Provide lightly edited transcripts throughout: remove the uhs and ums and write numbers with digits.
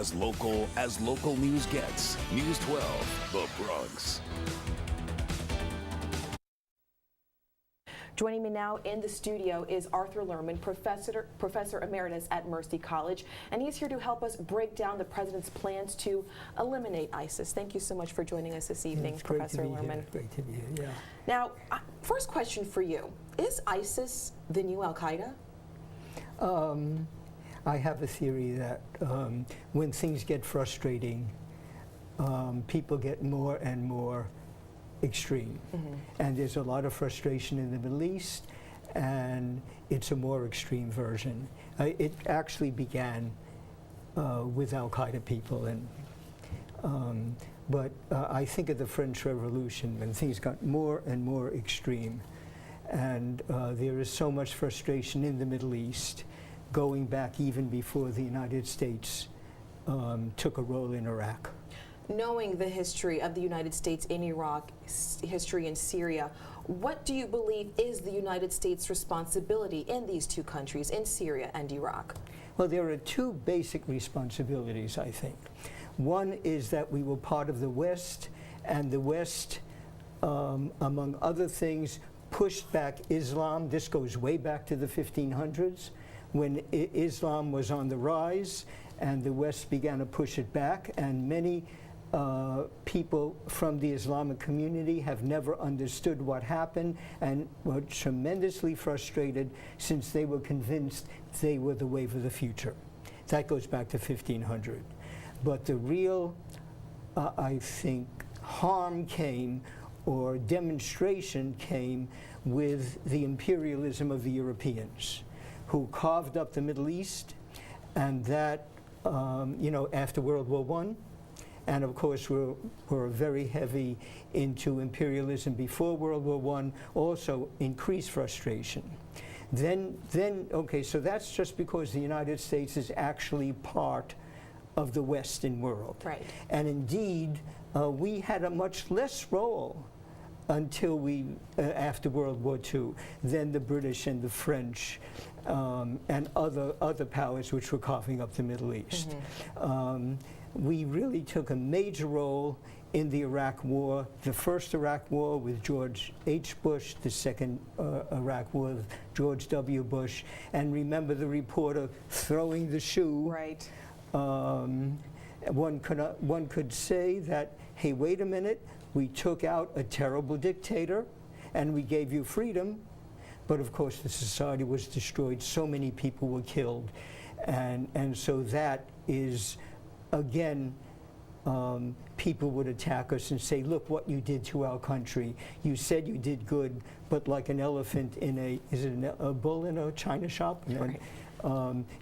as local news gets. News 12, the Bronx. Joining me now in the studio is Arthur Lerman, Professor Emeritus at Mercy College, and he's here to help us break down the president's plans to eliminate ISIS. Thank you so much for joining us this evening, Professor Lerman. Great to be here, yeah. Now, first question for you. Is ISIS the new Al-Qaeda? I have a theory that when things get frustrating, people get more and more extreme. And there's a lot of frustration in the Middle East, and it's a more extreme version. It actually began with Al-Qaeda people, but I think of the French Revolution when things got more and more extreme. And there is so much frustration in the Middle East, going back even before the United States took a role in Iraq. Knowing the history of the United States in Iraq, history in Syria, what do you believe is the United States' responsibility in these two countries, in Syria and Iraq? Well, there are two basic responsibilities, I think. One is that we were part of the West, and the West, among other things, pushed back Islam. This goes way back to the 1500s, when Islam was on the rise, and the West began to push it back, and many people from the Islamic community have never understood what happened and were tremendously frustrated since they were convinced they were the wave of the future. That goes back to 1500. But the real, I think, harm came, or demonstration came, with the imperialism of the Europeans, who carved up the Middle East, and that, you know, after World War I, and of course we're very heavy into imperialism before World War I, also increased frustration. Then, okay, so that's just because the United States is actually part of the Western world. Right. And indeed, we had a much less role until after World War II, than the British and the French and other powers which were carving up the Middle East. We really took a major role in the Iraq War, the first Iraq War with George H. Bush, the second Iraq War with George W. Bush, and remember the reporter throwing the shoe. Right. One could say that, hey, wait a minute, we took out a terrible dictator and we gave you freedom, but of course the society was destroyed, so many people were killed, and so that is, again, people would attack us and say, look what you did to our country. You said you did good, but like an elephant in a bull in a china shop? Right.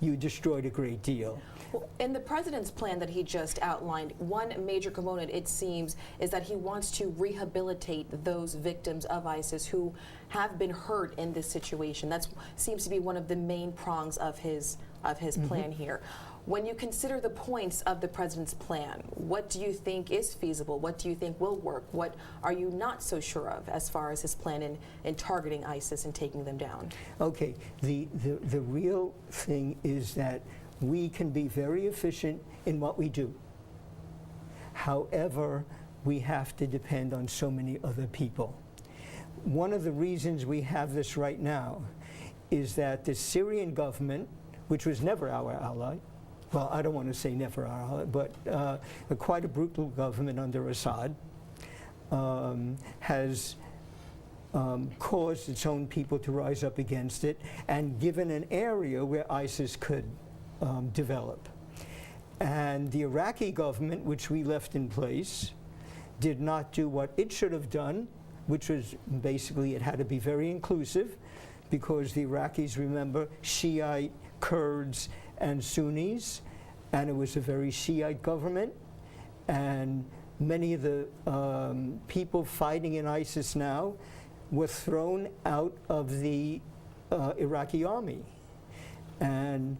You destroyed a great deal. Well, in the president's plan that he just outlined, one major component, it seems, is that he wants to rehabilitate those victims of ISIS who have been hurt in this situation. That seems to be one of the main prongs of his plan here. When you consider the points of the president's plan, what do you think is feasible? What do you think will work? What are you not so sure of as far as his plan in targeting ISIS and taking them down? Okay, the real thing is that we can be very efficient in what we do. However, we have to depend on so many other people. One of the reasons we have this right now is that the Syrian government, which was never our ally, well, I don't want to say never our ally, but quite a brutal government under Assad, has caused its own people to rise up against it and given an area where ISIS could develop. And the Iraqi government, which we left in place, did not do what it should have done, which was basically it had to be very inclusive, because the Iraqis, remember, Shiite, Kurds, and Sunnis, and it was a very Shiite government, and many of the people fighting in ISIS now were thrown out of the Iraqi army, and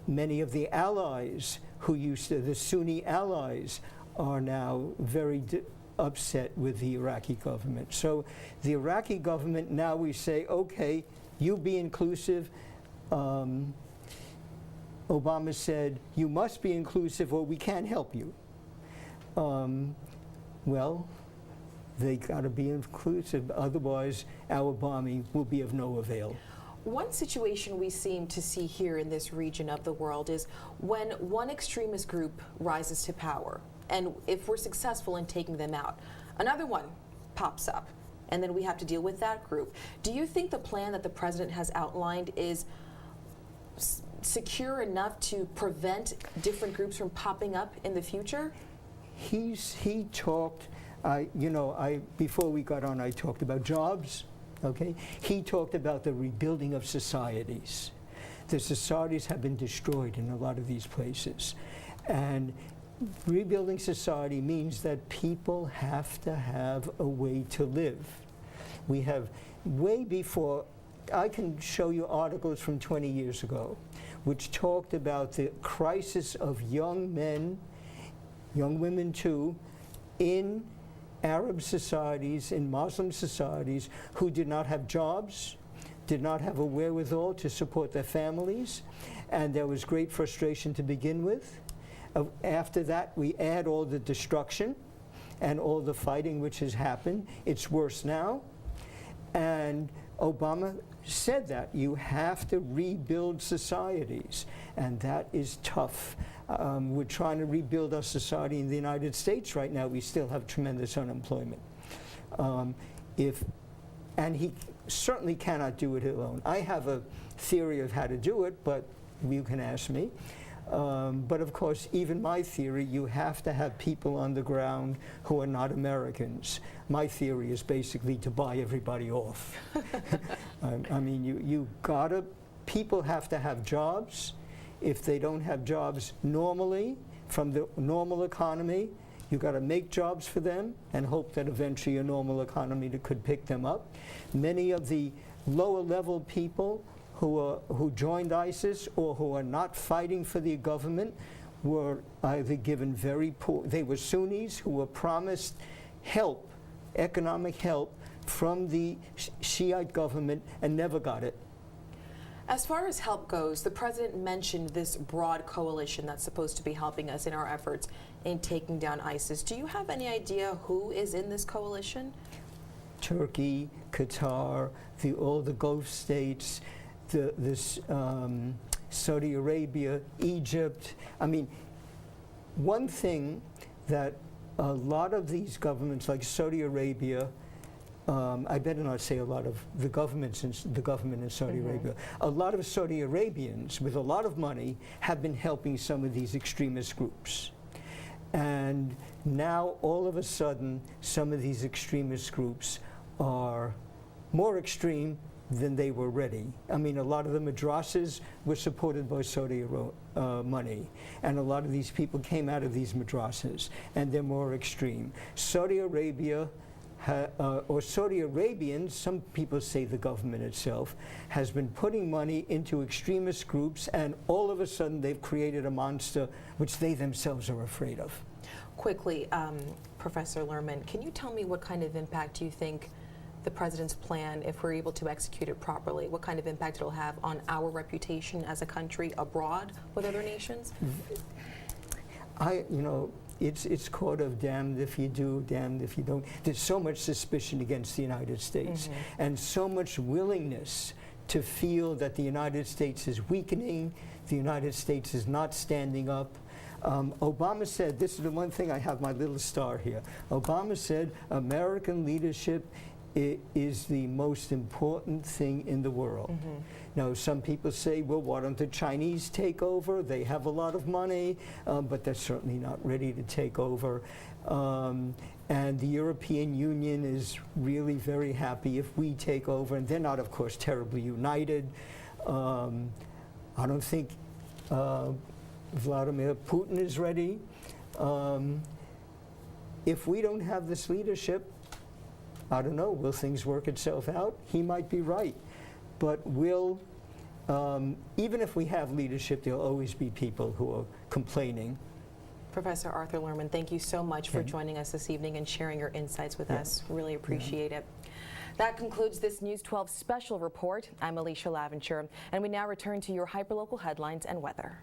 many of the allies the Sunni allies, are now very upset with the Iraqi government. So the Iraqi government, now we say, okay, you be inclusive, Obama said, you must be inclusive or we can't help you. Well, they got to be inclusive, otherwise our bombing will be of no avail. One situation we seem to see here in this region of the world is when one extremist group rises to power, and if we're successful in taking them out, another one pops up, and then we have to deal with that group. Do you think the plan that the president has outlined is secure enough to prevent different groups from popping up in the future? He talked, before we got on, I talked about jobs. Okay? He talked about the rebuilding of societies. The societies have been destroyed in a lot of these places. And rebuilding society means that people have to have a way to live. We have, way before, I can show you articles from 20 years ago, which talked about the crisis of young men, young women too, in Arab societies, in Muslim societies, who did not have jobs, did not have a wherewithal to support their families, and there was great frustration to begin with. After that, we add all the destruction and all the fighting which has happened. It's worse now. And Obama said that you have to rebuild societies, and that is tough. We're trying to rebuild our society in the United States right now. We still have tremendous unemployment. And he certainly cannot do it alone. I have a theory of how to do it, but you can ask me. But of course, even my theory, you have to have people on the ground who are not Americans. My theory is basically to buy everybody off. I mean, people have to have jobs. If they don't have jobs normally, from the normal economy, you got to make jobs for them and hope that eventually a normal economy could pick them up. Many of the lower level people who joined ISIS or who are not fighting for the government were either given very poor, they were Sunnis who were promised help, economic help from the Shiite government and never got it. As far as help goes, the president mentioned this broad coalition that's supposed to be helping us in our efforts in taking down ISIS. Do you have any idea who is in this coalition? Turkey, Qatar, all the Gulf states, Saudi Arabia, Egypt. I mean, one thing that a lot of these governments, like Saudi Arabia, I better not say a lot of the government in Saudi Arabia. A lot of Saudi Arabians with a lot of money have been helping some of these extremist groups. And now, all of a sudden, some of these extremist groups are more extreme than they were ready. I mean, a lot of the madrasas were supported by Saudi money, and a lot of these people came out of these madrasas, and they're more extreme. Saudi Arabia, or Saudi Arabians, some people say the government itself, has been putting money into extremist groups, and all of a sudden they've created a monster which they themselves are afraid of. Quickly, Professor Lerman, can you tell me what kind of impact you think the president's plan, if we're able to execute it properly, what kind of impact it'll have on our reputation as a country abroad with other nations? It's called of damned if you do, damned if you don't. There's so much suspicion against the United States, and so much willingness to feel that the United States is weakening, the United States is not standing up. Obama said, this is the one thing I have my little star here. Obama said, American leadership is the most important thing in the world. Now, some people say, well, why don't the Chinese take over? They have a lot of money, but they're certainly not ready to take over. And the European Union is really very happy if we take over, and they're not, of course, terribly united. I don't think Vladimir Putin is ready. If we don't have this leadership, I don't know, will things work itself out? He might be right. But even if we have leadership, there'll always be people who are complaining. Professor Arthur Lerman, thank you so much for joining us this evening and sharing your insights with us. Really appreciate it. That concludes this News 12 special report. I'm Alicia Laventure, and we now return to your hyperlocal headlines and weather.